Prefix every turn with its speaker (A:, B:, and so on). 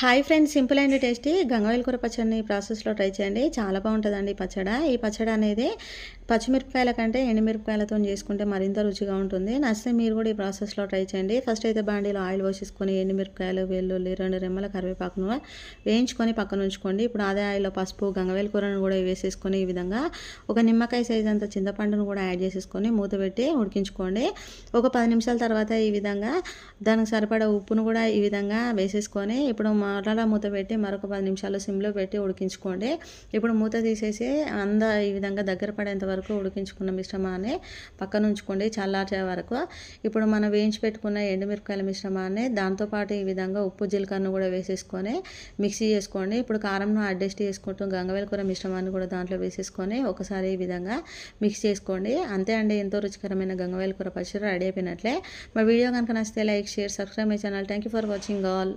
A: Hi friends, simple and tasty గంగవాయిల కూర పచ్చడిని ప్రాసెస్లో ట్రై చేయండి. చాలా బాగుంటుందండి ఈ పచ్చడి అనేది పచ్చిమిరపకాయల కంటే ఎండుమిరపకాయలతో చేసుకుంటే మరింత రుచిగా ఉంటుంది. నచ్చితే మీరు కూడా ఈ ప్రాసెస్లో ట్రై చేయండి. ఫస్ట్ అయితే బాండీలో ఆయిల్ పోసేసుకొని ఎండుమిరపకాయలు, వెల్లుల్లి, 2 రెమ్మల కరివేపాకును వేయించుకొని పక్కన ఉంచుకోండి. ఇప్పుడు అదే ఆయిల్లో పసుపు, గంగవాయిల కూరను కూడా వేసేసుకొని ఈ విధంగా ఒక నిమ్మకాయ సైజ్ అంత చింతపండును కూడా యాడ్ చేసేసుకొని మూత పెట్టి ఉడికించుకోండి. ఒక 10 నిమిషాల తర్వాత ఈ విధంగా దానికి సరిపడా ఉప్పును కూడా ఈ విధంగా వేసేసుకొని ఇప్పుడు మరలా మూత పెట్టి మరొక 10 నిమిషాలు సిమ్లో పెట్టి ఉడికించుకోండి. ఇప్పుడు మూత తీసేసి ఈ విధంగా దగ్గర పడేంత వరకు ఉడికించుకున్న మిశ్రమాన్ని పక్కన ఉంచుకోండి చల్లార్చే వరకు. ఇప్పుడు మనం వేయించి పెట్టుకున్న ఎండుమిరపకాయల మిశ్రమాన్ని దాంతోపాటు ఈ విధంగా ఉప్పు, జీలకర్రను కూడా వేసేసుకొని మిక్సీ చేసుకోండి. ఇప్పుడు కారంను అడ్జస్ట్ చేసుకుంటూ గంగవాయిల కూర మిశ్రమాన్ని కూడా దాంట్లో వేసేసుకొని ఒకసారి ఈ విధంగా మిక్స్ చేసుకోండి. అంతే అండి, ఎంతో రుచికరమైన గంగవాయిల కూర పచ్చడి రెడీ అయిపోయినట్లే. మా వీడియో కనుక నచ్చితే like, share, subscribe my channel. Thank you for watching all.